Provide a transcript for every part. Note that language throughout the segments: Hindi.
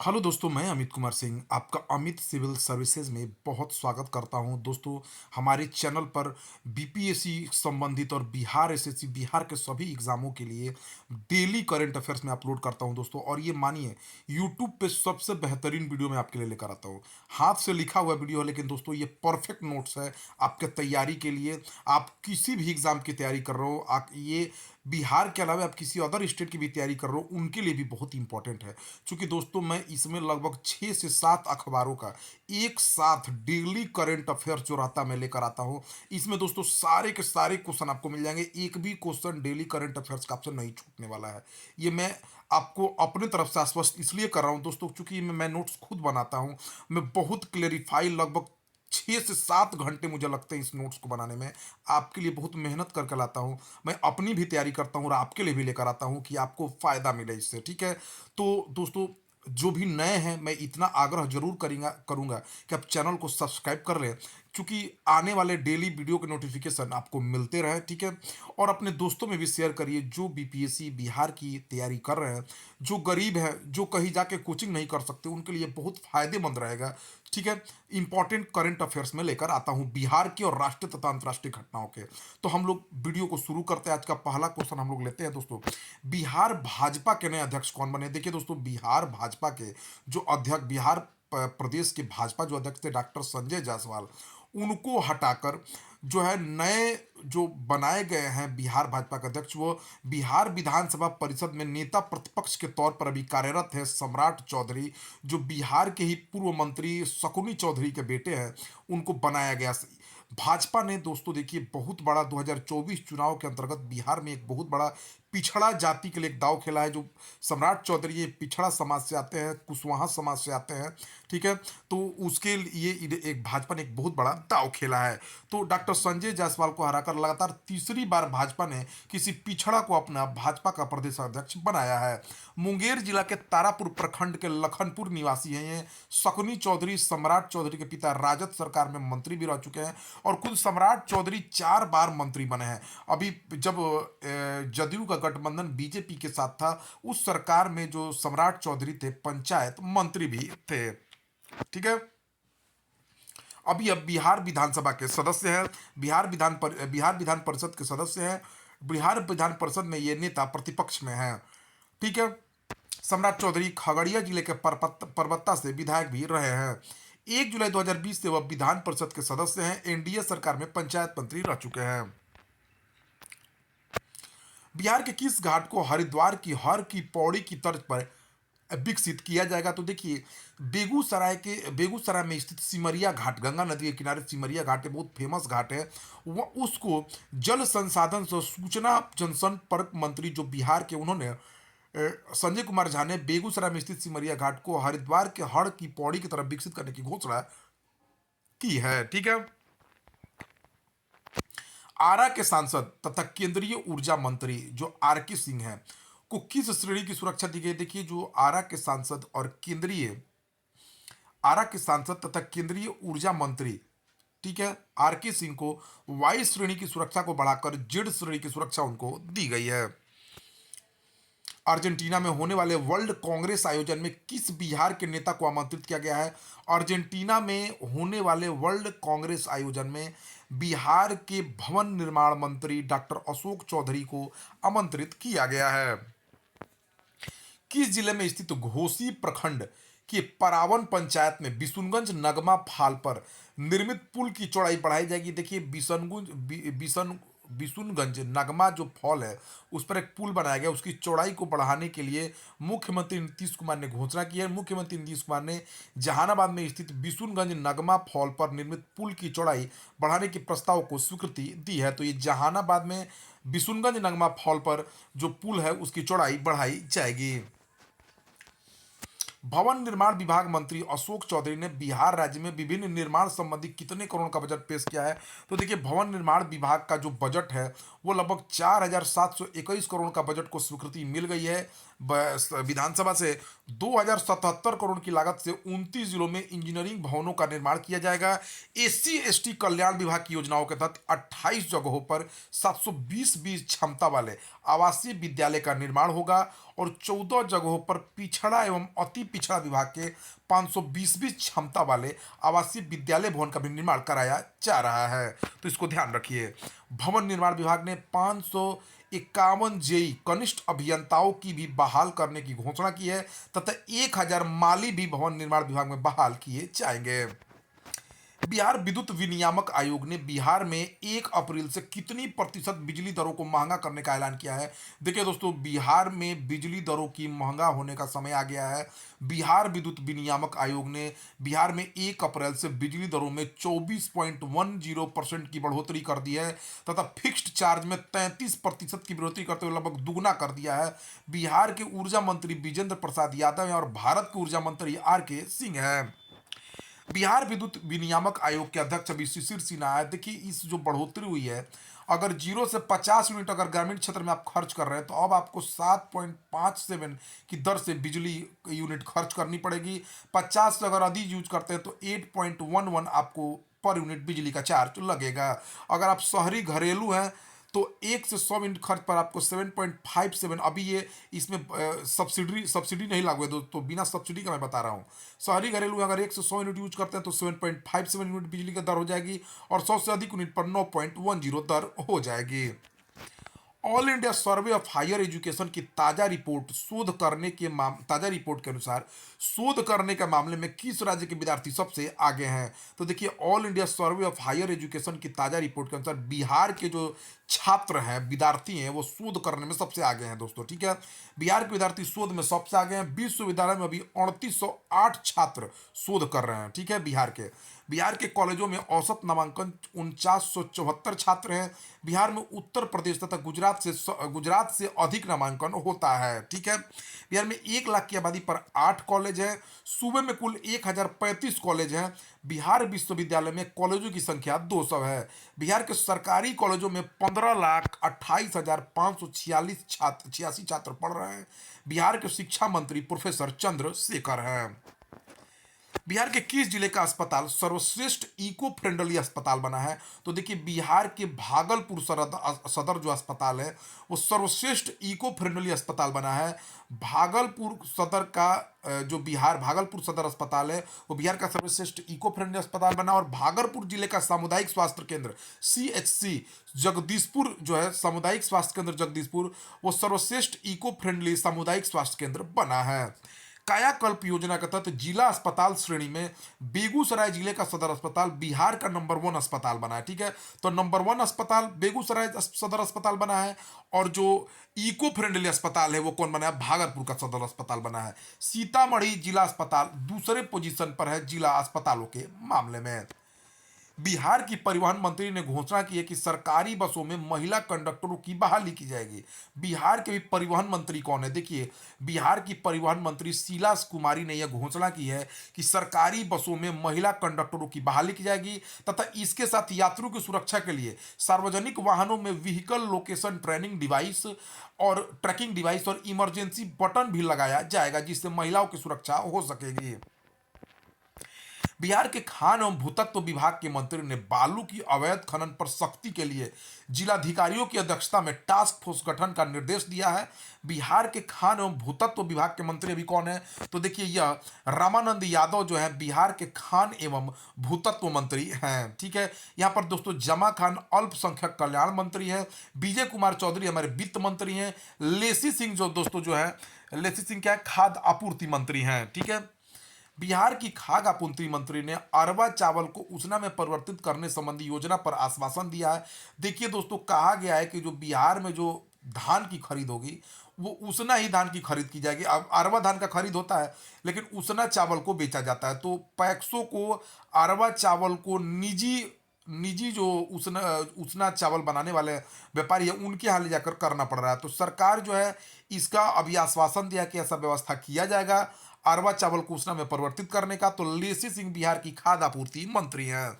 हेलो दोस्तों, मैं अमित कुमार सिंह आपका अमित सिविल सर्विसेज में बहुत स्वागत करता हूं। दोस्तों, हमारे चैनल पर बीपीएससी संबंधित और बिहार एसएससी बिहार के सभी एग्जामों के लिए डेली करंट अफेयर्स में अपलोड करता हूं दोस्तों। और ये मानिए, यूट्यूब पे सबसे बेहतरीन वीडियो मैं आपके लिए लेकर आता हूं। हाथ से लिखा हुआ वीडियो है, लेकिन दोस्तों ये परफेक्ट नोट्स है आपके तैयारी के लिए। आप किसी भी एग्जाम की तैयारी कर रहे हो, आप ये बिहार के अलावा आप किसी अदर स्टेट की भी तैयारी कर रहे हो, उनके लिए भी बहुत इंपॉर्टेंट है। क्योंकि दोस्तों, मैं इसमें लगभग 6 से 7 अखबारों का एक साथ डेली करंट अफेयर जो रहता है मैं लेकर आता हूं। इसमें दोस्तों सारे के सारे क्वेश्चन आपको मिल जाएंगे, एक भी क्वेश्चन डेली करंट अफेयर्स का आपसे नहीं छूटने वाला है। ये मैं आपको अपने तरफ से आश्वस्त इसलिए कर रहा हूं दोस्तों, क्योंकि मैं नोट्स खुद बनाता हूं। मैं बहुत क्लेरिफाई, लगभग 6 से 7 घंटे मुझे लगते हैं इस नोट्स को बनाने में। आपके लिए बहुत मेहनत करके लाता हूँ। मैं अपनी भी तैयारी करता हूँ और आपके लिए भी लेकर आता हूँ कि आपको फायदा मिले इससे, ठीक है। तो दोस्तों, जो भी नए हैं, मैं इतना आग्रह जरूर करूंगा करूंगा कि आप चैनल को सब्सक्राइब कर लें, क्योंकि आने वाले डेली वीडियो के नोटिफिकेशन आपको मिलते रहे, ठीक है। और अपने दोस्तों में भी शेयर करिए जो बीपीएससी बिहार की तैयारी कर रहे हैं, जो गरीब है, जो कहीं जाके कोचिंग नहीं कर सकते, उनके लिए बहुत फायदेमंद रहेगा, ठीक है। इंपॉर्टेंट करंट अफेयर्स में लेकर आता हूं बिहार की और राष्ट्रीय तथा अंतर्राष्ट्रीय घटनाओं के। तो हम लोग वीडियो को शुरू करते हैं। आज का पहला क्वेश्चन हम लोग लेते हैं दोस्तों। बिहार भाजपा के नए अध्यक्ष कौन बने? देखिए दोस्तों, बिहार भाजपा के जो अध्यक्ष, बिहार प्रदेश के भाजपा जो अध्यक्ष थे डॉक्टर संजय जायसवाल, उनको हटाकर जो है नए जो बनाए गए हैं बिहार भाजपा के अध्यक्ष, वो बिहार विधानसभा परिषद में नेता प्रतिपक्ष के तौर पर अभी कार्यरत है सम्राट चौधरी, जो बिहार के ही पूर्व मंत्री शकुनी चौधरी के बेटे हैं। उनको बनाया गया। भाजपा ने दोस्तों देखिए बहुत बड़ा 2024 चुनाव के अंतर्गत बिहार में एक बहुत बड़ा पिछड़ा जाति के लिए एक दाव खेला है। जो सम्राट चौधरी ये पिछड़ा समाज से आते हैं, कुशवाहा समाज से आते हैं, ठीक है। तो उसके लिए एक भाजपा ने एक बहुत बड़ा दाव खेला है। तो डॉक्टर संजय जायसवाल को हराकर लगातार तीसरी बार भाजपा ने किसी पिछड़ा को अपना भाजपा का प्रदेश अध्यक्ष बनाया है। मुंगेर जिला के तारापुर प्रखंड के लखनपुर निवासी हैं ये शकुनी चौधरी। सम्राट चौधरी के पिता राजद सरकार में मंत्री भी रह चुके हैं और खुद सम्राट चौधरी 4 बार मंत्री बने हैं। अभी जब जदयू का गठबंधन बीजेपी के साथ था, उस सरकार में जो सम्राट चौधरी थे पंचायत मंत्री भी थे, ठीक है। अभी अब बिहार विधानसभा के सदस्य हैं, बिहार विधान परिषद के सदस्य हैं। बिहार विधान परिषद में ये नेता प्रतिपक्ष में हैं, ठीक है। सम्राट चौधरी खगड़िया जिले के परबत्ता से विधायक भी रहे हैं। 1 जुलाई 2020 से वह विधान परिषद के सदस्य हैं। एनडीए सरकार में पंचायत मंत्री रह चुके हैं। बिहार के किस घाट को हरिद्वार की हर की पौड़ी की तर्ज पर विकसित किया जाएगा? तो देखिए, बेगूसराय में स्थित सिमरिया घाट, गंगा नदी के किनारे सिमरिया घाट है, बहुत फेमस घाट है। वह उसको जल संसाधन से सूचना जनसंपर्क मंत्री जो बिहार के, उन्होंने संजय कुमार झा ने बेगूसराय में स्थित सिमरिया घाट को हरिद्वार के हर की पौड़ी की तरफ विकसित करने की घोषणा की है, ठीक है। आरा के सांसद तथा केंद्रीय ऊर्जा मंत्री जो आर के सिंह हैं, को किस श्रेणी की सुरक्षा दी गई? देखिए, जो आरा के सांसद तथा केंद्रीय ऊर्जा मंत्री, ठीक है, आर के सिंह को वाई श्रेणी की सुरक्षा को बढ़ाकर जेड श्रेणी की सुरक्षा उनको दी गई है। अर्जेंटीना में होने वाले वर्ल्ड कांग्रेस आयोजन में किस बिहार के नेता को आमंत्रित किया गया है? अर्जेंटीना में होने वाले वर्ल्ड कांग्रेस आयोजन में बिहार के भवन निर्माण मंत्री डॉक्टर अशोक चौधरी को आमंत्रित किया गया है। किस जिले में स्थित घोसी प्रखंड के परावन पंचायत में बिशुनगंज नगमा फाल पर निर्मित पुल की चौड़ाई बढ़ाई जाएगी? देखिए, बिशुनगंज नगमा जो फॉल है, उस पर एक पुल बनाया गया। उसकी चौड़ाई को बढ़ाने के लिए मुख्यमंत्री नीतीश कुमार ने घोषणा की है। मुख्यमंत्री नीतीश कुमार ने जहानाबाद में स्थित बिशुनगंज नगमा फॉल पर निर्मित पुल की चौड़ाई बढ़ाने के प्रस्ताव को स्वीकृति दी है। तो ये जहानाबाद में बिशुनगंज नगमा फॉल पर जो पुल है उसकी चौड़ाई बढ़ाई जाएगी। भवन निर्माण विभाग मंत्री अशोक चौधरी ने बिहार राज्य में विभिन्न निर्माण संबंधी कितने करोड़ का बजट पेश किया है? तो देखिए, भवन निर्माण विभाग का जो बजट है वो लगभग 4,721 करोड़ का बजट को स्वीकृति मिल गई है विधानसभा से। 2,077 करोड़ की लागत से 29 जिलों में इंजीनियरिंग भवनों का निर्माण किया जाएगा। एससी एसटी कल्याण विभाग की योजनाओं के तहत 28 जगहों पर 720 बीस क्षमता वाले आवासीय विद्यालय का निर्माण होगा और 14 जगहों पर पिछड़ा एवं अति पिछड़ा विभाग के 520 क्षमता वाले आवासीय विद्यालय भवन का भी निर्माण कराया जा रहा है। तो इसको ध्यान रखिए। भवन निर्माण विभाग ने 551 जेई कनिष्ठ अभियंताओं की भी बहाल करने की घोषणा की है तथा 1000 माली भी भवन निर्माण विभाग में बहाल किए जाएंगे। बिहार विद्युत विनियामक आयोग ने बिहार में 1 अप्रैल से कितनी प्रतिशत बिजली दरों को महंगा करने का ऐलान किया है। देखिए दोस्तों, बिहार में बिजली दरों की महंगा होने का समय आ गया है। बिहार विद्युत विनियामक आयोग ने बिहार में 1 अप्रैल से बिजली दरों में 24.10% की बढ़ोतरी कर दी है तथा फिक्स्ड चार्ज में 33% की बढ़ोतरी करते हुए लगभग दुगना कर दिया है। बिहार के ऊर्जा मंत्री विजेंद्र प्रसाद यादव हैं और भारत के ऊर्जा मंत्री R K सिंह हैं। बिहार विद्युत विनियामक आयोग के अध्यक्ष अभी शिशिर सिन्हा है। देखिए, इस जो बढ़ोतरी हुई है, अगर 0 से 50 यूनिट अगर ग्रामीण क्षेत्र में आप खर्च कर रहे हैं तो अब आपको 7.57 की दर से बिजली यूनिट खर्च करनी पड़ेगी। 50 से अगर अधिक यूज करते हैं तो 8.11 आपको पर यूनिट बिजली का चार्ज लगेगा। अगर आप शहरी घरेलू हैं तो 1 से 100 यूनिट खर्च पर आपको 7.57। अभी ये इसमें सब्सिडी सब्सिडी नहीं लागू है दोस्तों, बिना सब्सिडी का मैं बता रहा हूँ। शहरी घरेलू अगर 1 से 100 यूनिट यूज करते हैं तो 7.57 यूनिट बिजली की दर हो जाएगी और 100 से अधिक यूनिट पर 9.10 दर हो जाएगी। All India survey of higher education की ताजा रिपोर्ट के अनुसार शोध करने के मामले में किस राज्य के विद्यार्थी सबसे आगे हैं। तो देखिए, all India survey of higher education की ताजा रिपोर्ट के अनुसार बिहार के जो छात्र हैं, विद्यार्थी हैं, वो शोध करने में सबसे आगे हैं दोस्तों। ठीक है, बिहार के विद्यार्थी शोध में सबसे आगे हैं। विश्वविद्यालय में अभी 3808 छात्र शोध कर रहे हैं। ठीक है, बिहार के कॉलेजों में औसत नामांकन 4974 छात्र हैं। बिहार में उत्तर प्रदेश तथा गुजरात से अधिक नामांकन होता है। ठीक है, बिहार में 1 लाख की आबादी पर 8 कॉलेज हैं। सूबे में कुल 1035 कॉलेज हैं। बिहार विश्वविद्यालय में कॉलेजों की संख्या 200 है। बिहार के सरकारी कॉलेजों में 15,28,546 छात्र पढ़ रहे हैं। बिहार के शिक्षा मंत्री प्रोफेसर चंद्रशेखर हैं। बिहार के किस जिले का अस्पताल सर्वश्रेष्ठ इको फ्रेंडली अस्पताल बना है। तो देखिए, बिहार के भागलपुर सदर जो अस्पताल है वो सर्वश्रेष्ठ इको फ्रेंडली अस्पताल बना है। भागलपुर सदर का जो बिहार भागलपुर सदर अस्पताल है वो बिहार का सर्वश्रेष्ठ इको फ्रेंडली अस्पताल बना। और भागलपुर जिले का सामुदायिक स्वास्थ्य केंद्र CHC जगदीशपुर जो है, सामुदायिक स्वास्थ्य केंद्र जगदीशपुर, वो सर्वश्रेष्ठ इको फ्रेंडली सामुदायिक स्वास्थ्य केंद्र बना है। कायाकल्प योजना के तहत जिला अस्पताल श्रेणी में बेगूसराय जिले का सदर अस्पताल बिहार का नंबर 1 अस्पताल बना है। ठीक है, तो नंबर 1 अस्पताल बेगूसराय सदर अस्पताल बना है और जो इको फ्रेंडली अस्पताल है वो कौन बना है, भागलपुर का सदर अस्पताल बना है। सीतामढ़ी जिला अस्पताल दूसरे पोजीशन पर है जिला अस्पतालों के मामले में। बिहार की परिवहन मंत्री ने घोषणा की है कि सरकारी बसों में महिला कंडक्टरों की बहाली की जाएगी। बिहार के भी परिवहन मंत्री कौन है, देखिए, बिहार की परिवहन मंत्री शीला कुमारी ने यह घोषणा की है कि सरकारी बसों में महिला कंडक्टरों की बहाली की जाएगी तथा इसके साथ यात्रियों की सुरक्षा के लिए सार्वजनिक वाहनों में व्हीकल लोकेशन ट्रैकिंग डिवाइस और इमरजेंसी बटन भी लगाया जाएगा जिससे महिलाओं की सुरक्षा हो सकेगी। बिहार के खान एवं भूतत्व विभाग के मंत्री ने बालू की अवैध खनन पर सख्ती के लिए जिलाधिकारियों की अध्यक्षता में टास्क फोर्स गठन का निर्देश दिया है। बिहार के खान एवं भूतत्व विभाग के मंत्री अभी कौन है, तो देखिए, यह रामानंद यादव जो है बिहार के खान एवं भूतत्व मंत्री हैं। ठीक है, यहाँ पर दोस्तों जमा खान अल्पसंख्यक कल्याण मंत्री है। विजय कुमार चौधरी हमारे वित्त मंत्री हैं। लेसी सिंह जो दोस्तों जो है, लेसी सिंह क्या है, खाद्य आपूर्ति मंत्री हैं। ठीक है, बिहार की खाद्य आपूर्ति मंत्री ने अरवा चावल को उसना में परिवर्तित करने संबंधी योजना पर आश्वासन दिया है। देखिए दोस्तों, कहा गया है कि जो बिहार में जो धान की खरीद होगी वो उसना ही धान की खरीद की जाएगी। अब अरवा धान का खरीद होता है लेकिन उसना चावल को बेचा जाता है, तो पैक्सों को अरवा चावल को निजी निजी जो उसना उसना चावल बनाने वाले व्यापारी है उनके यहाँ ले जाकर करना पड़ रहा है। तो सरकार जो है इसका अभी आश्वासन दिया कि ऐसा व्यवस्था किया जाएगा अरवा चावल को उसना में परिवर्तित करने का। तो लेसी सिंह बिहार की खाद्य आपूर्ति मंत्री हैं।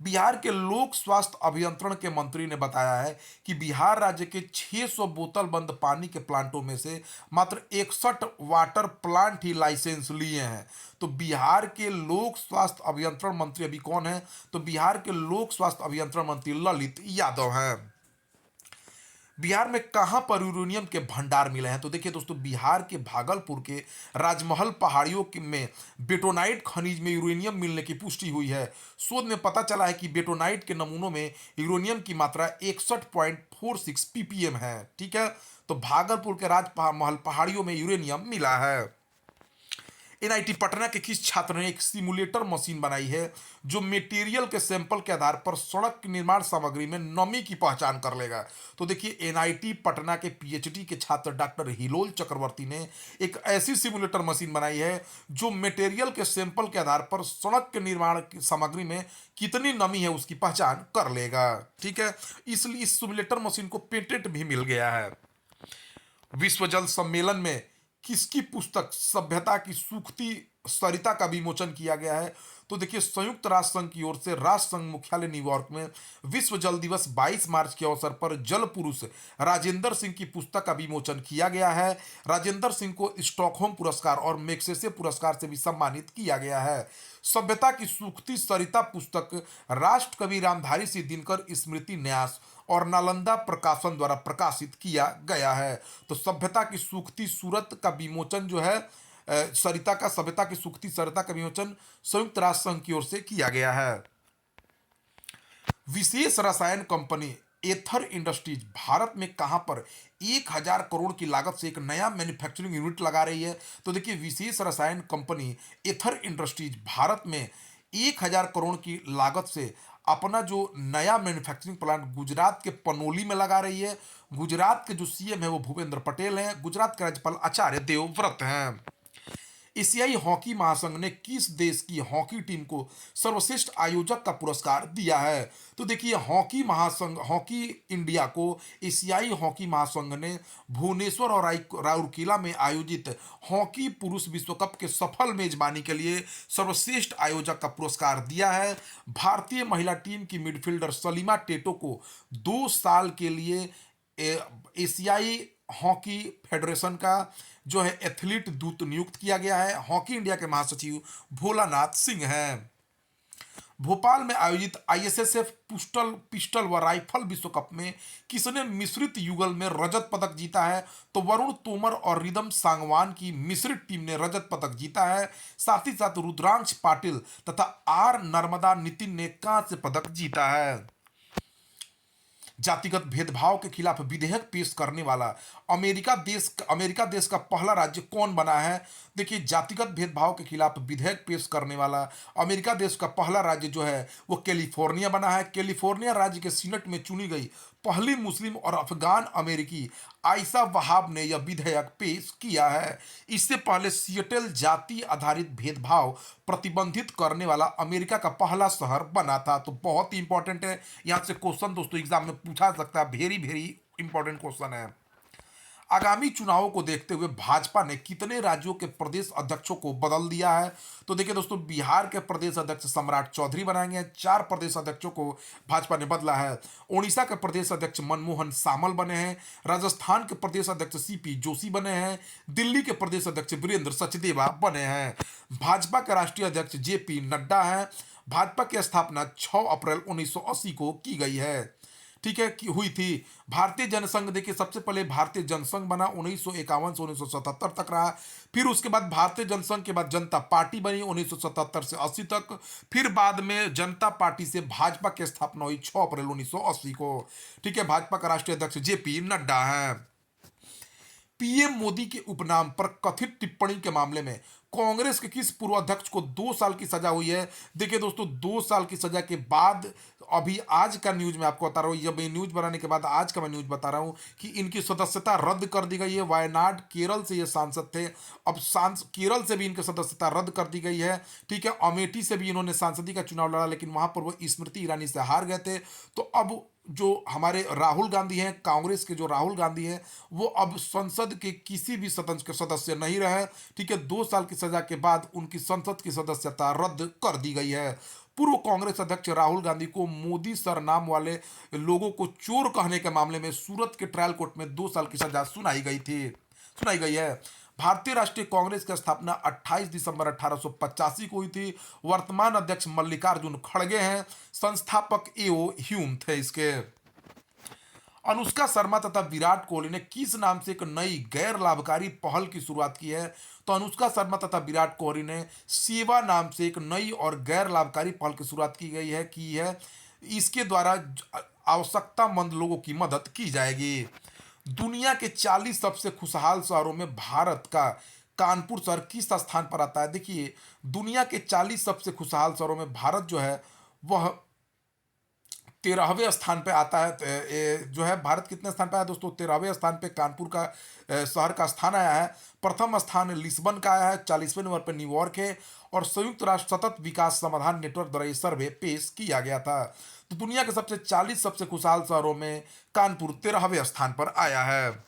बिहार के लोक स्वास्थ्य अभियंत्रण के मंत्री ने बताया है कि बिहार राज्य के 600 बोतल बंद पानी के प्लांटों में से मात्र 61 वाटर प्लांट ही लाइसेंस लिए हैं। तो बिहार के लोक स्वास्थ्य अभियंत्रण मंत्री अभी कौन है, तो बिहार के लोक स्वास्थ्य अभियंत्रण मंत्री ललित यादव हैं। बिहार में कहाँ पर यूरेनियम के भंडार मिले हैं? तो देखिए दोस्तों, बिहार के भागलपुर के राजमहल पहाड़ियों में बेटोनाइट खनिज में यूरेनियम मिलने की पुष्टि हुई है। शोध में पता चला है कि बेटोनाइट के नमूनों में यूरेनियम की मात्रा 61.46 ppm है। ठीक है, तो भागलपुर के राजमहल पहाड़ियों में यूरेनियम मिला है। एनआईटी पटना के किस छात्र ने एक सिमुलेटर मशीन बनाई है जो मटेरियल के सैंपल के आधार पर सड़क की निर्माण सामग्री में नमी की पहचान कर लेगा? तो देखिए, एनआईटी पटना के पीएचडी के छात्र डॉक्टर हिलोल चक्रवर्ती ने एक ऐसी सिमुलेटर मशीन बनाई है जो मटेरियल के सैंपल के आधार पर सड़क के निर्माण की सामग्री में कितनी नमी है उसकी पहचान कर लेगा। ठीक है, इसलिए इस सिमुलेटर मशीन को पेटेंट भी मिल गया है। विश्व जल सम्मेलन में किसकी पुस्तक सभ्यता की सूखती सरिता का विमोचन किया गया है? तो देखिए, संयुक्त राष्ट्र संघ की ओर से राष्ट्र संघ मुख्यालय न्यूयॉर्क में विश्व जल दिवस 22 मार्च के अवसर पर जल पुरुष राजेंद्र सिंह की पुस्तक का विमोचन किया गया है। राजेंद्र सिंह को स्टॉकहोम पुरस्कार और मैग्सेसे पुरस्कार से भी सम्मानित किया गया है। सभ्यता की सूखती सरिता पुस्तक राष्ट्र कवि रामधारी सिंह दिनकर स्मृति न्यास और नालंदा प्रकाशन द्वारा प्रकाशित किया गया है। तो सभ्यता की सूखती सूरत का विमोचन जो है, सभ्यता की सूखती सरिता का विमोचन संयुक्त राष्ट्र संघ की ओर से किया गया है। विशेष रसायन कंपनी एथर इंडस्ट्रीज भारत में कहां पर 1,000 करोड़ की लागत से एक नया मैन्युफैक्चरिंग यूनिट लगा रही है? तो देखिए, विशेष रसायन कंपनी एथर इंडस्ट्रीज भारत में 1,000 करोड़ की लागत से अपना जो नया मैन्युफैक्चरिंग प्लांट गुजरात के पनोली में लगा रही है। गुजरात के जो सीएम है वो भूपेंद्र पटेल हैं, गुजरात के राज्यपाल आचार्य देवव्रत हैं। एशियाई हॉकी महासंघ ने किस देश की हॉकी टीम को सर्वश्रेष्ठ आयोजक का पुरस्कार दिया है? तो देखिए, हॉकी महासंघ हॉकी इंडिया को एशियाई हॉकी महासंघ ने भुवनेश्वर और राउरकेला में आयोजित हॉकी पुरुष विश्व कप के सफल मेजबानी के लिए सर्वश्रेष्ठ आयोजक का पुरस्कार दिया है। भारतीय महिला टीम की मिडफील्डर सलीमा टेटो को 2 साल के लिए एशियाई हॉकी फेडरेशन का जो है एथलीट दूत नियुक्त किया गया है। हॉकी इंडिया के महासचिव भोलानाथ सिंह हैं। भोपाल में आयोजित आईएसएसएफ पिस्टल पिस्टल व राइफल विश्व कप में किसने मिश्रित युगल में रजत पदक जीता है? तो वरुण तोमर और रिदम सांगवान की मिश्रित टीम ने रजत पदक जीता है। साथ ही साथ रुद्रांश पाटिल तथा आर नर्मदा नितिन ने कांस्य पदक जीता है। जातिगत भेदभाव के खिलाफ विधेयक पेश करने वाला अमेरिका देश का पहला राज्य कौन बना है? देखिए, जातिगत भेदभाव के खिलाफ विधेयक पेश करने वाला अमेरिका देश का पहला राज्य जो है वो कैलिफोर्निया बना है। कैलिफोर्निया राज्य के सीनेट में चुनी गई पहली मुस्लिम और अफगान अमेरिकी आयशा वहाब ने यह विधेयक पेश किया है। इससे पहले सिएटल जाति आधारित भेदभाव प्रतिबंधित करने वाला अमेरिका का पहला शहर बना था। तो बहुत ही इंपॉर्टेंट है, यहां से क्वेश्चन दोस्तों एग्जाम में पूछा सकता है, वेरी वेरी इंपॉर्टेंट क्वेश्चन है। आगामी चुनावों को देखते हुए भाजपा ने कितने राज्यों के प्रदेश अध्यक्षों को बदल दिया है? तो देखिए दोस्तों, बिहार के प्रदेश अध्यक्ष सम्राट चौधरी बनाए गए हैं। 4 प्रदेश अध्यक्षों को भाजपा ने बदला है। उड़ीसा के प्रदेश अध्यक्ष मनमोहन सामल बने हैं। राजस्थान के प्रदेश अध्यक्ष सीपी जोशी बने हैं। दिल्ली के प्रदेश अध्यक्ष वीरेंद्र सचदेवा बने हैं। भाजपा के राष्ट्रीय अध्यक्ष जेपी नड्डा हैं। भाजपा की स्थापना 6 अप्रैल 1980 को की गई है। ठीक है, कि हुई थी। भारतीय जनसंघ देखिए, सबसे पहले भारतीय जनसंघ बना 1951 से 1977 तक रहा। फिर उसके बाद भारतीय जनसंघ के बाद जनता पार्टी बनी 1977 से 80 तक। फिर बाद में जनता पार्टी से भाजपा की स्थापना हुई 6 अप्रैल 1980 को। ठीक है, भाजपा का राष्ट्रीय अध्यक्ष जेपी नड्डा है। पीएम मोदी के उपनाम पर कथित टिप्पणी के मामले में कांग्रेस के किस पूर्व अध्यक्ष को 2 साल की सजा हुई है? देखिए दोस्तों, 2 साल की सजा के बाद अभी आज का न्यूज मैं आपको बता रहा हूं, जब ये न्यूज बनाने के बाद आज का मैं न्यूज बता रहा हूं कि इनकी सदस्यता रद्द कर दी गई है। वायनाड केरल से ये सांसद थे, अब केरल से भी इनकी सदस्यता रद्द कर दी गई है। ठीक है, अमेठी से भी इन्होंने सांसदी का चुनाव लड़ा, लेकिन वहां पर वो स्मृति ईरानी से हार गए थे। तो अब जो हमारे राहुल गांधी हैं, कांग्रेस के जो राहुल गांधी हैं, वो अब संसद के किसी भी सदन के सदस्य नहीं रहे। ठीक है, 2 साल की सजा के बाद उनकी संसद की सदस्यता रद्द कर दी गई है। पूर्व कांग्रेस अध्यक्ष राहुल गांधी को मोदी सरनाम वाले लोगों को चोर कहने के मामले में सूरत के ट्रायल कोर्ट में 2 साल की सजा सुनाई गई है। भारतीय राष्ट्रीय कांग्रेस की स्थापना 28 दिसंबर 1885 को हुई थी। वर्तमान अध्यक्ष मल्लिकार्जुन खड़गे हैं। संस्थापक एओ ह्यूम थे इसके। अनुष्का शर्मा तथा विराट कोहली ने किस नाम से एक नई गैर लाभकारी पहल की शुरुआत की है? तो अनुष्का शर्मा तथा विराट कोहली ने सेवा नाम से एक नई और गैर लाभकारी पहल की शुरुआत की है। इसके द्वारा आवश्यकतामंद लोगों की मदद की जाएगी। दुनिया के 40 सबसे खुशहाल शहरों में भारत का कानपुर शहर किस स्थान पर आता है? देखिए, दुनिया के 40 सबसे खुशहाल शहरों में भारत जो है वह 13वें स्थान पे आता है। जो है भारत कितने स्थान पे आया दोस्तों? 13वें स्थान पे कानपुर का शहर का स्थान आया है। प्रथम स्थान लिस्बन का आया है, 40वें नंबर पे न्यूयॉर्क है। और संयुक्त राष्ट्र सतत विकास समाधान नेटवर्क द्वारा ये सर्वे पेश किया गया था। तो दुनिया के सबसे 40 सबसे खुशहाल शहरों में कानपुर 13वें स्थान पर आया है।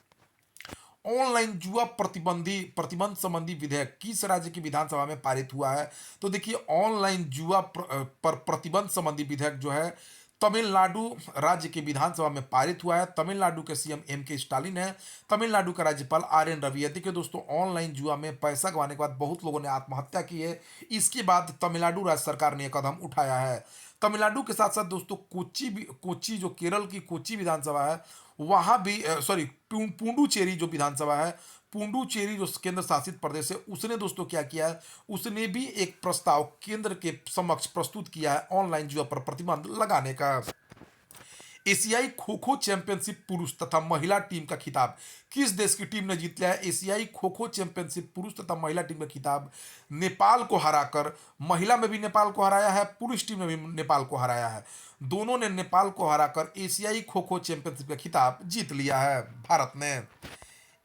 ऑनलाइन जुआ प्रतिबंध संबंधी विधेयक किस राज्य की विधानसभा में पारित हुआ है? तो देखिए, ऑनलाइन जुआ पर प्रतिबंध संबंधी विधेयक जो है तमिलनाडु राज्य की विधानसभा में पारित हुआ है। तमिलनाडु के सीएम के स्टालिन है। तमिलनाडु का राज्यपाल रवि है। देखिए दोस्तों, ऑनलाइन जुआ में पैसा गंवाने के बाद बहुत लोगों ने आत्महत्या की है। इसके बाद तमिलनाडु राज्य सरकार ने यह कदम उठाया है। तमिलनाडु के साथ साथ दोस्तों कोच्चि जो केरल की कोच्चि विधानसभा है, वहां भी सॉरी पुडुचेरी जो विधानसभा है, पुडुचेरी जो केंद्र शासित प्रदेश है, उसने दोस्तों क्या किया है? उसने भी एक प्रस्ताव केंद्र के समक्ष प्रस्तुत किया है ऑनलाइन जुआ पर प्रतिबंध लगाने का। एशियाई खो खो चैंपियनशिप पुरुष तथा महिला टीम का खिताब किस देश की टीम ने जीत लिया है? एशियाई खो खो चैंपियनशिप पुरुष तथा महिला टीम का खिताब नेपाल को हराकर, महिला में भी नेपाल को हराया है, पुरुष टीम में भी नेपाल को हराया है। दोनों ने नेपाल को हराकर एशियाई खो खो चैंपियनशिप का खिताब जीत लिया है भारत ने।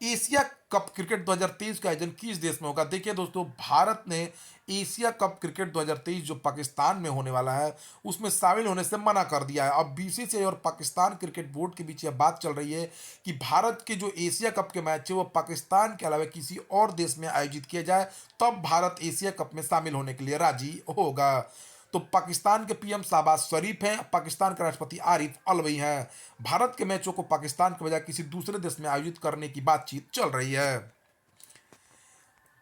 एशिया कप क्रिकेट 2023 का आयोजन किस देश में होगा? देखिए दोस्तों, भारत ने एशिया कप क्रिकेट 2023 जो पाकिस्तान में होने वाला है उसमें शामिल होने से मना कर दिया है। अब बीसीसीआई और पाकिस्तान क्रिकेट बोर्ड के बीच यह बात चल रही है कि भारत के जो एशिया कप के मैच है वो पाकिस्तान के अलावा किसी और देश में आयोजित किया जाए, तब भारत एशिया कप में शामिल होने के लिए राजी होगा। तो पाकिस्तान के पीएम शहबाज शरीफ हैं, पाकिस्तान के राष्ट्रपति आरिफ अलवी हैं। भारत के मैचों को पाकिस्तान के बजाय किसी दूसरे देश में आयोजित करने की बातचीत चल रही है।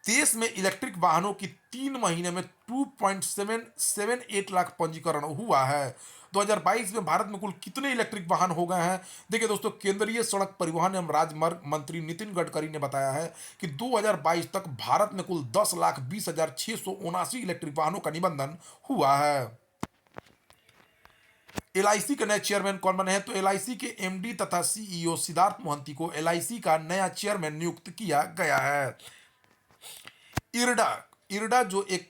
देश में इलेक्ट्रिक वाहनों की 3 महीने में 2.778 लाख पंजीकरण हुआ है। 2022 में भारत में कुल कितने इलेक्ट्रिक वाहन हो गए हैं? देखिए दोस्तों, केंद्रीय सड़क परिवहन एवं राजमार्ग मंत्री नितिन गडकरी ने बताया है कि 2022 तक भारत में कुल 10,20,679 इलेक्ट्रिक वाहनों का निबंधन हुआ है। एलआईसी के नए चेयरमैन कौन बने हैं? तो एलआईसी के एमडी तथा सीईओ सिद्धार्थ मोहंती को एलआईसी का नया चेयरमैन नियुक्त किया गया है। इरडा इरडा जो एक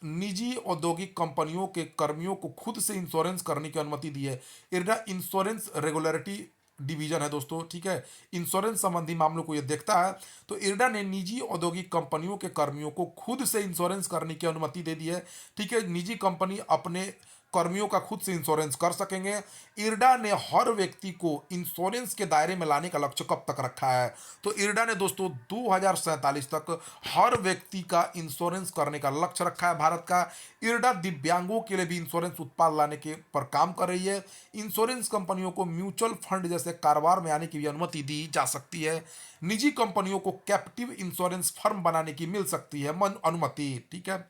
निजी औद्योगिक कंपनियों के कर्मियों को खुद से इंश्योरेंस करने की अनुमति दी है। इरडा इंश्योरेंस रेगुलेटरी डिवीजन है दोस्तों, ठीक है, इंश्योरेंस संबंधी मामलों को ये देखता है। तो इरडा ने निजी औद्योगिक कंपनियों के कर्मियों को खुद से इंश्योरेंस करने की अनुमति दे दी है। ठीक है, निजी कंपनी अपने कर्मियों का खुद से इंश्योरेंस कर सकेंगे। इरडा ने हर व्यक्ति को इंश्योरेंस के दायरे में लाने का लक्ष्य कब तक रखा है? तो इरडा ने दोस्तों 2047 तक हर व्यक्ति का इंश्योरेंस करने का लक्ष्य रखा है भारत का। इरडा दिव्यांगों के लिए भी इंश्योरेंस उत्पाद लाने के पर काम कर रही है। इंश्योरेंस कंपनियों को म्यूचुअल फंड जैसे कारोबार में आने की भी अनुमति दी जा सकती है। निजी कंपनियों को कैप्टिव इंश्योरेंस फर्म बनाने की मिल सकती है अनुमति। ठीक है,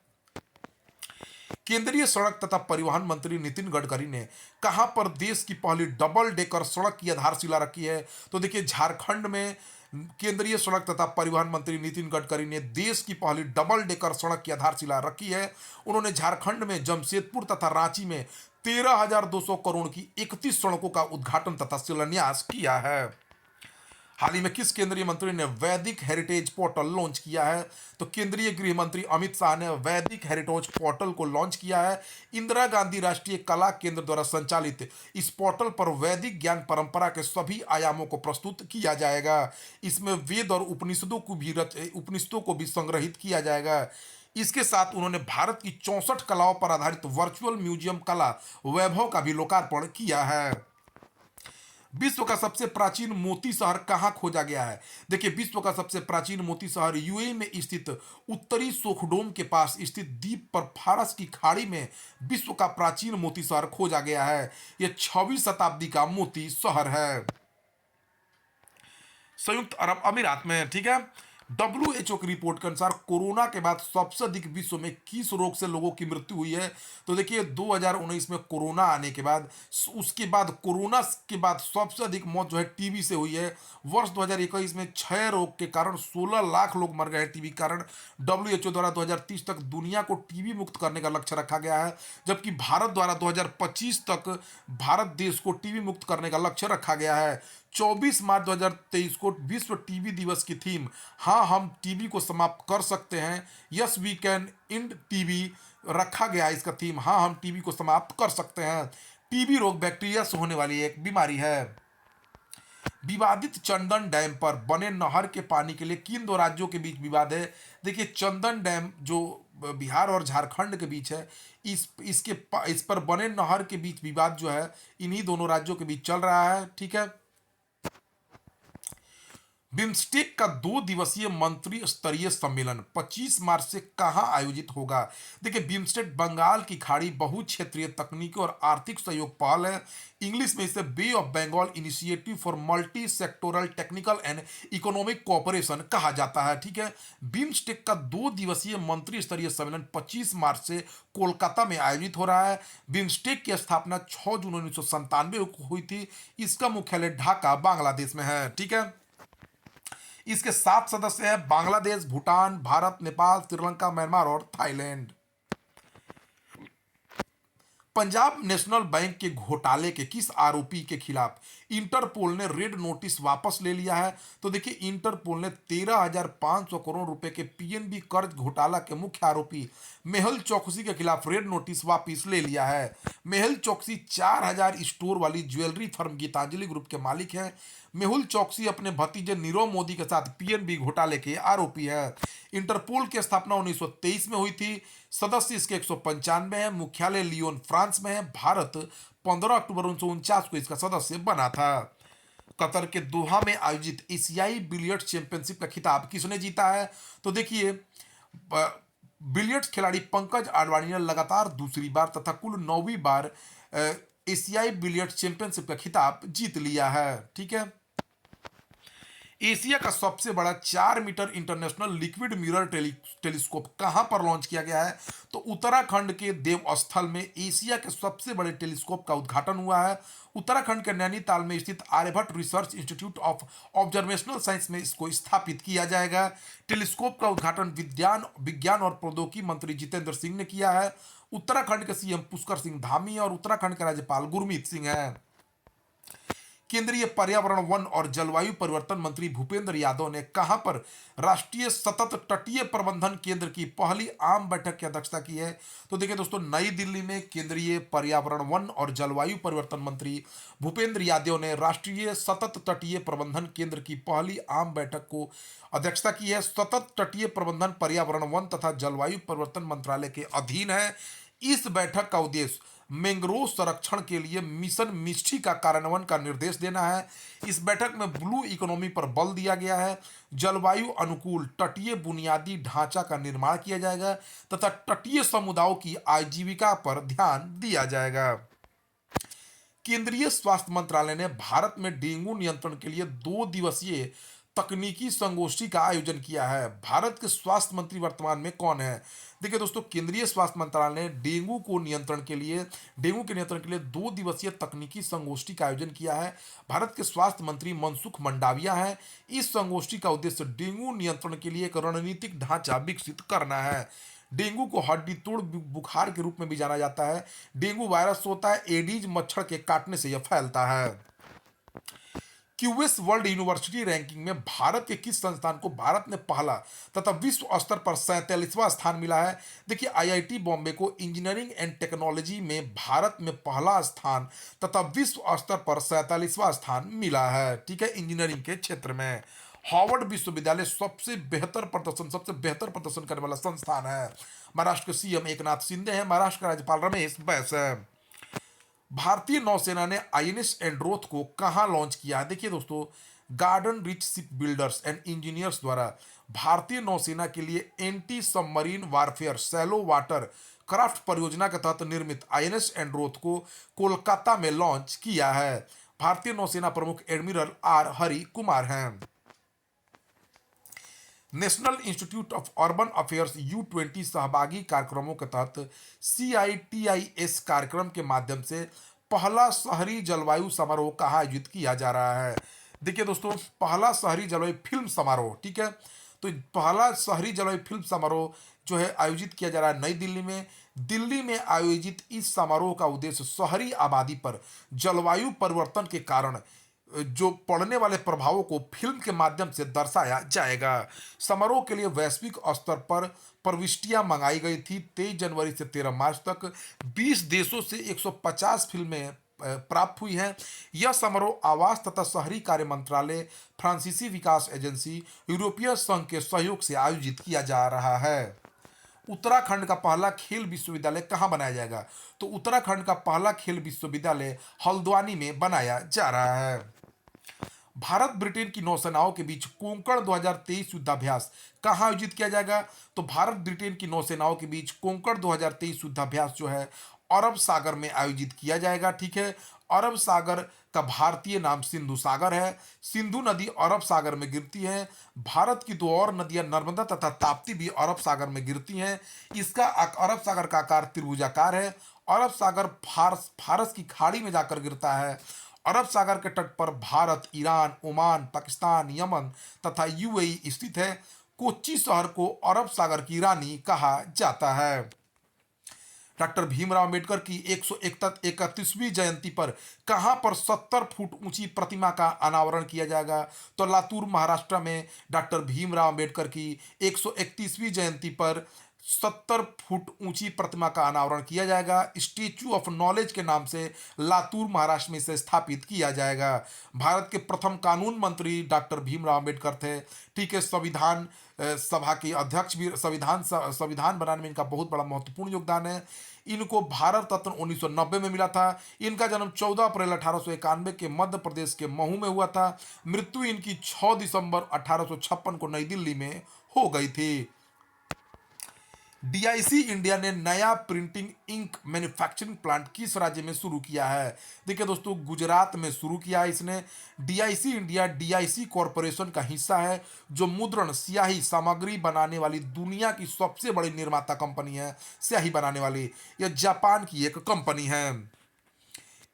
केंद्रीय सड़क तथा परिवहन मंत्री नितिन गडकरी ने कहां पर देश की पहली डबल डेकर सड़क की आधारशिला रखी है? तो देखिए, झारखंड में केंद्रीय सड़क तथा परिवहन मंत्री नितिन गडकरी ने देश की पहली डबल डेकर सड़क की आधारशिला रखी है। उन्होंने झारखंड में जमशेदपुर तथा रांची में 13,200 करोड़ की 31 सड़कों का उद्घाटन तथा शिलान्यास किया है। हाल ही में किस केंद्रीय मंत्री ने वैदिक हेरिटेज पोर्टल लॉन्च किया है? तो केंद्रीय गृह मंत्री अमित शाह ने वैदिक हेरिटेज पोर्टल को लॉन्च किया है। इंदिरा गांधी राष्ट्रीय कला केंद्र द्वारा संचालित इस पोर्टल पर वैदिक ज्ञान परंपरा के सभी आयामों को प्रस्तुत किया जाएगा। इसमें वेद और उपनिषदों को भी संग्रहित किया जाएगा। इसके साथ उन्होंने भारत की 64 कलाओं पर आधारित वर्चुअल म्यूजियम कला वैभव का भी लोकार्पण किया है। विश्व का सबसे प्राचीन मोती शहर कहाँ खोजा गया है? देखिए, विश्व का सबसे प्राचीन मोती शहर यूएई में स्थित उत्तरी सोखडोम के पास स्थित द्वीप पर फारस की खाड़ी में विश्व का प्राचीन मोती शहर खोजा गया है। यह 6वीं शताब्दी का मोती शहर है, संयुक्त अरब अमीरात में। ठीक है, डब्ल्यूएचओ की रिपोर्ट के अनुसार कोरोना के बाद सबसे अधिक विश्व में किस रोग से लोगों की मृत्यु हुई है? तो देखिए 2019 में कोरोना आने के बाद उसके बाद कोरोना के बाद सबसे अधिक मौत जो है टीबी से हुई है। वर्ष 2021 में क्षय रोग के कारण 16 लाख लोग मर गए हैं टीबी के कारण। डब्ल्यूएचओ द्वारा 2030 तक दुनिया को टीबी मुक्त करने का लक्ष्य रखा गया है, जबकि भारत द्वारा 2025 तक भारत देश को टीबी मुक्त करने का लक्ष्य रखा गया है। 24 मार्च 2023 को विश्व टीबी दिवस की थीम हाँ हम टीबी को समाप्त कर सकते हैं, yes we can end TB रखा गया है। इसका थीम हाँ हम टीबी को समाप्त कर सकते हैं। टीबी रोग बैक्टीरिया से होने वाली एक बीमारी है। विवादित चंदन डैम पर बने नहर के पानी के लिए किन दो राज्यों के बीच विवाद है? देखिए चंदन डैम जो बिहार और झारखंड के बीच है, इस पर बने नहर के बीच विवाद जो है इन्हीं दोनों राज्यों के बीच चल रहा है। ठीक है। बिम्स्टेक का 2 दिवसीय मंत्री स्तरीय सम्मेलन 25 मार्च से कहां आयोजित होगा? देखिए बिम्स्टेक बंगाल की खाड़ी बहुक्षेत्रीय तकनीकी और आर्थिक सहयोग पहल है। इंग्लिश में इसे Bay of Bengal Initiative for Multi Sectoral Technical and Economic Cooperation कहा जाता है। ठीक है। बिम्स्टेक का 2 दिवसीय मंत्री स्तरीय सम्मेलन 25 मार्च से कोलकाता में आयोजित हो रहा है। बिम्स्टेक की स्थापना 6 जून 1997 को हुई थी। इसका मुख्यालय ढाका बांग्लादेश में है। ठीक है। इसके 7 सदस्य हैं बांग्लादेश, भूटान, भारत, नेपाल, श्रीलंका, म्यांमार और थाईलैंड। पंजाब नेशनल बैंक के घोटाले के किस आरोपी के खिलाफ इंटरपोल ने रेड नोटिस वापस ले लिया है? तो देखिए इंटरपोल ने 13,500 करोड़ रुपए के पीएनबी कर्ज घोटाला के मुख्य आरोपी मेहुल चौकसी के खिलाफ रेड नोटिस वापस ले लिया है। मेहुल चौकसी 4,000 स्टोर वाली ज्वेलरी फर्म गीतांजलि ग्रुप के मालिक हैं। मेहुल चौकसी अपने भतीजे नीरव मोदी के साथ पीएनबी घोटाले के आरोपी है। इंटरपोल की स्थापना 1923 में हुई थी। सदस्य इसके 195 है। मुख्यालय लियोन फ्रांस में है। भारत 15 अक्टूबर 1949 को इसका सदस्य बना था। कतर के दोहा में आयोजित एशियाई बिलियर्ड्स चैंपियनशिप का खिताब किसने जीता है? तो देखिए बिलियर्ड्स खिलाड़ी पंकज आडवाणी ने लगातार दूसरी बार तथा कुल 9वीं बार अ, एशियाई बिलियर्ड्स चैंपियनशिप का खिताब जीत लिया है। ठीक है। एशिया का सबसे बड़ा 4 metre international liquid mirror telescope कहां पर लॉन्च किया गया है? तो उत्तराखंड के देवस्थल में एशिया के सबसे बड़े टेलीस्कोप का उद्घाटन हुआ है। उत्तराखंड के नैनीताल में स्थित Aryabhatta research institute of observational science में इसको स्थापित किया जाएगा। टेलीस्कोप का उद्घाटन विज्ञान विज्ञान और प्रौद्योगिकी मंत्री जितेंद्र सिंह ने किया है। उत्तराखंड के सीएम पुष्कर सिंह धामी और उत्तराखंड के राज्यपाल गुरमीत सिंह हैं। केंद्रीय पर्यावरण वन और जलवायु परिवर्तन मंत्री भूपेंद्र यादव ने कहां पर राष्ट्रीय सतत तटीय प्रबंधन केंद्र की पहली आम बैठक की अध्यक्षता की है? तो देखिए दोस्तों नई दिल्ली में केंद्रीय पर्यावरण वन और जलवायु परिवर्तन मंत्री भूपेंद्र यादव ने राष्ट्रीय सतत तटीय प्रबंधन केंद्र की पहली आम बैठक को अध्यक्षता की है। सतत तटीय प्रबंधन पर्यावरण वन तथा जलवायु परिवर्तन मंत्रालय के अधीन है। इस बैठक का उद्देश्य मैंग्रोव संरक्षण के लिए मिशन मिष्टी का कार्यान्वयन का निर्देश देना है। इस बैठक में ब्लू इकोनॉमी पर बल दिया गया है। जलवायु अनुकूल तटीय बुनियादी ढांचा का निर्माण किया जाएगा तथा तटीय समुदायों की आजीविका पर ध्यान दिया जाएगा। केंद्रीय स्वास्थ्य मंत्रालय ने भारत में डेंगू नियंत्रण के लिए 2 दिवसीय तकनीकी संगोष्ठी का आयोजन किया है। भारत के स्वास्थ्य मंत्री वर्तमान में कौन है? देखिए दोस्तों केंद्रीय स्वास्थ्य मंत्रालय ने डेंगू के नियंत्रण के लिए 2 दिवसीय तकनीकी संगोष्ठी का आयोजन किया है। भारत के स्वास्थ्य मंत्री मनसुख मंडाविया हैं। इस संगोष्ठी का उद्देश्य डेंगू नियंत्रण के लिए एक रणनीतिक ढांचा विकसित करना है। डेंगू को हड्डी तोड़ बुखार के रूप में भी जाना जाता है। डेंगू वायरस होता है एडीज मच्छर के काटने से यह फैलता है। क्यूएस वर्ल्ड यूनिवर्सिटी रैंकिंग में भारत के किस संस्थान को भारत में पहला तथा विश्व स्तर पर 47वां स्थान मिला है? देखिए आईआईटी बॉम्बे को इंजीनियरिंग एंड टेक्नोलॉजी में भारत में पहला स्थान तथा विश्व स्तर पर 47वां स्थान मिला है। ठीक है। इंजीनियरिंग के क्षेत्र में हार्वर्ड विश्वविद्यालय सबसे बेहतर प्रदर्शन करने वाला संस्थान है। महाराष्ट्र के सीएम एकनाथ शिंदे हैं। महाराष्ट्र के राज्यपाल रमेश बैस है। भारतीय नौसेना ने आईएनएस एंड्रोथ को कहां लॉन्च किया है? देखिए दोस्तों garden rich ship builders and engineers द्वारा भारतीय नौसेना के लिए anti submarine warfare shallow water craft परियोजना के तहत निर्मित आईएनएस एंड्रोथ को कोलकाता में लॉन्च किया है। भारतीय नौसेना प्रमुख एडमिरल आर हरि कुमार हैं। National institute of urban affairs U20 सहभागी कार्यक्रमों के तहत CITIS कार्यक्रम के माध्यम से पहला शहरी जलवायु समारोह कहाँ आयोजित किया जा रहा है। देखिए दोस्तों, पहला शहरी जलवायु फिल्म समारोह, ठीक है। तो पहला शहरी जलवायु फिल्म समारोह जो है आयोजित किया जा रहा है नई दिल्ली में। दिल्ली में आयोजित इस समारोह का उद्देश्य शहरी आबादी पर जलवायु परिवर्तन के कारण जो पड़ने वाले प्रभावों को फिल्म के माध्यम से दर्शाया जाएगा। समारोह के लिए वैश्विक स्तर पर प्रविष्टियां मंगाई गई थी। 23 जनवरी से 13 मार्च तक 20 देशों से 150 फिल्में प्राप्त हुई हैं। यह समारोह आवास तथा शहरी कार्य मंत्रालय, फ्रांसीसी विकास एजेंसी, यूरोपीय संघ के सहयोग से आयोजित किया जा रहा है। उत्तराखंड का पहला खेल विश्वविद्यालय कहाँ बनाया जाएगा? तो उत्तराखंड का पहला खेल विश्वविद्यालय हल्द्वानी में बनाया जा रहा है। भारत ब्रिटेन की नौसेनाओं के बीच कोंकण 2023 युद्धाभ्यास कहाँ आयोजित किया जाएगा? तो भारत ब्रिटेन की नौसेनाओं के बीच कोंकण 2023 युद्धाभ्यास जो है अरब सागर में आयोजित किया जाएगा, ठीक है। अरब सागर का भारतीय नाम सिंधु सागर है। सिंधु नदी अरब सागर में गिरती है। भारत की दो और नदियां नर्मदा तथा ताप्ती भी अरब सागर में गिरती हैं। इसका अरब सागर का आकार त्रिभुजाकार है। अरब सागर फारस की खाड़ी में जाकर गिरता है। अरब सागर के तट पर Bharat, Iran, Oman, Pakistan, Yemen तथा UAE स्थित है। कोच्चि शहर को अरब सागर की रानी कहा जाता है। डॉक्टर भीमराव अंबेडकर की 131वीं जयंती पर कहां पर 70 फुट ऊंची प्रतिमा का अनावरण किया जाएगा? तो लातूर, महाराष्ट्र में डॉक्टर भीमराव अंबेडकर की 131वीं जयंती पर 70 फुट ऊंची प्रतिमा का अनावरण किया जाएगा। स्टेच्यू ऑफ नॉलेज के नाम से लातूर, महाराष्ट्र में इसे स्थापित किया जाएगा। भारत के प्रथम कानून मंत्री डॉक्टर भीमराव अंबेडकर थे, ठीक है। संविधान सभा के अध्यक्ष भी, संविधान बनाने में इनका बहुत बड़ा महत्वपूर्ण योगदान है। इनको भारत रत्न 1990 में मिला था। इनका जन्म 14 अप्रैल 1891 के मध्य प्रदेश के महू में हुआ था। मृत्यु इनकी 6 दिसंबर 1856 को नई दिल्ली में हो गई थी। DIC इंडिया ने नया प्रिंटिंग इंक मैन्युफैक्चरिंग प्लांट किस राज्य में शुरू किया है? देखिए दोस्तों, गुजरात में शुरू किया है इसने। DIC इंडिया DIC कॉरपोरेशन का हिस्सा है, जो मुद्रण स्याही सामग्री बनाने वाली दुनिया की सबसे बड़ी निर्माता कंपनी है। स्याही बनाने वाली यह जापान की एक कंपनी है।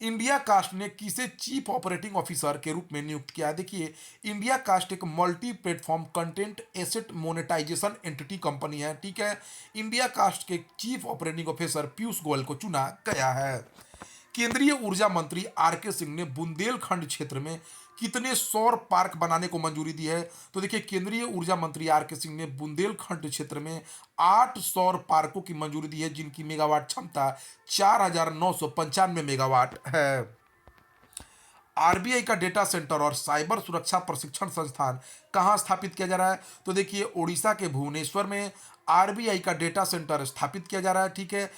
इंडिया कास्ट ने किसे चीफ ऑपरेटिंग ऑफिसर के रूप में नियुक्त किया? देखिए, इंडिया कास्ट एक multi platform content asset monetisation entity company है, ठीक है। इंडिया कास्ट के chief operating officer Piyush Goyal को चुना गया है। केंद्रीय ऊर्जा मंत्री R K सिंह ने बुंदेलखंड क्षेत्र में कितने सौर पार्क बनाने को मंजूरी दी है? तो देखिए, केंद्रीय ऊर्जा मंत्री R K सिंह ने बुंदेलखंड क्षेत्र में 8 सौर पार्कों की मंजूरी दी है, जिनकी मेगावाट क्षमता 4,995 मेगावाट है। RBI का डेटा सेंटर और साइबर सुरक्षा प्रशिक्षण संस्थान कहाँ स्थापित किया जा रहा है? तो देखिए, उड़ीसा के भुवनेश्वर में RBI का डेटा सेंटर स्थापित किया जा रहा है, ठीक है।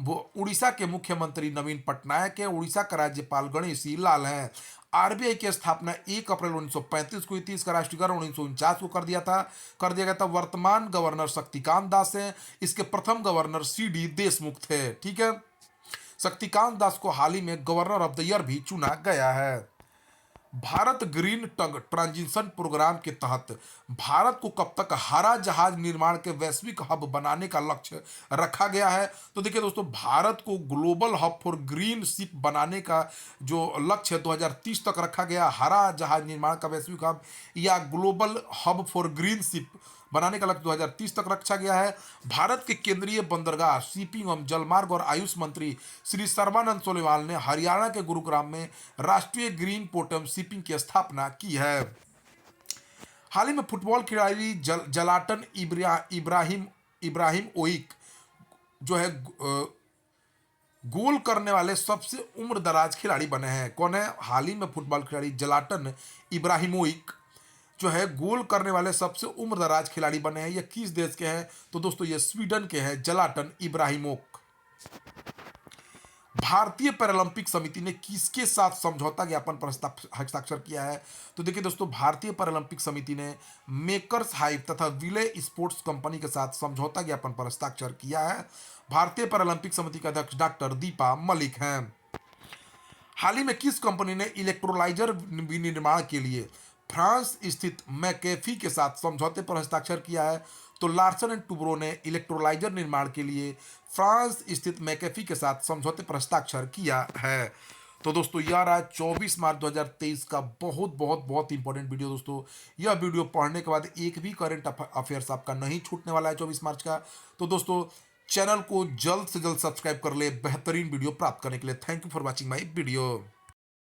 उड़ीसा के मुख्यमंत्री नवीन पटनायक है। उड़ीसा का राज्यपाल गणेशी लाल हैं। RBI की स्थापना 1 अप्रैल 1935 को हुई थी। इसका राष्ट्रीयकरण 1949 को कर दिया गया था। वर्तमान गवर्नर शक्तिकांत दास हैं। इसके प्रथम गवर्नर CD देशमुख थे, ठीक है। शक्तिकांत दास को हाल ही में गवर्नर ऑफ द ईयर भी चुना गया है। भारत ग्रीन टंग ट्रांजिशन प्रोग्राम के तहत भारत को कब तक हरा जहाज निर्माण के वैश्विक हब बनाने का लक्ष्य रखा गया है? तो देखिए दोस्तों, भारत को global hub for green ship बनाने का जो लक्ष्य है 2030 तक रखा गया। हरा जहाज निर्माण का वैश्विक हब या global hub for green ship बनाने का लक्ष्य 2030 तक रखा गया है। भारत के केंद्रीय बंदरगाह, शिपिंग एवं जलमार्ग और आयुष मंत्री श्री सर्बानंद सोनोवाल ने हरियाणा के गुरुग्राम में राष्ट्रीय ग्रीन पोर्ट एवं शिपिंग की स्थापना की है। हाल ही में फुटबॉल खिलाड़ी जलाटन इब्राहिम इब्राहिम ओइक जो है गोल करने वाले सबसे उम्र दराज खिलाड़ी बने हैं। कौन है? हाल ही में फुटबॉल खिलाड़ी जलाटन इब्राहिमोविक जो है गोल करने वाले सबसे उम्र दराज खिलाड़ी बने हैं। ये किस देश के हैं? तो दोस्तों, ये स्वीडन के हैं, जलाटन इब्राहिमोक। भारतीय पैरालंपिक समिति ने किसके साथ समझौता ज्ञापन पर हस्ताक्षर किया है? तो देखिए दोस्तों, भारतीय पैरालंपिक समिति ने मेकर्स हाइव तथा विले स्पोर्ट्स कंपनी के साथ समझौता ज्ञापन पर हस्ताक्षर किया है। भारतीय पैरालंपिक समिति के अध्यक्ष डॉक्टर दीपा मलिक हैं। हाल ही में किस कंपनी ने इलेक्ट्रोलाइजर विनिर्माण के लिए फ्रांस स्थित मैकेफी के साथ समझौते पर हस्ताक्षर किया है। तो लार्सन एंड टुब्रो ने इलेक्ट्रोलाइजर निर्माण के लिए फ्रांस स्थित मैकेफी के साथ समझौते पर हस्ताक्षर किया है। तो दोस्तों यह रहा 24 मार्च 2023 का बहुत बहुत बहुत इंपॉर्टेंट वीडियो। दोस्तों यह वीडियो पढ़ने के बाद एक भी करंट अफेयर्स आपका नहीं छूटने वाला है 24 मार्च का। तो दोस्तों चैनल को जल्द से जल्द सब्सक्राइब कर ले बेहतरीन वीडियो प्राप्त करने के लिए। Thank you for watching my video.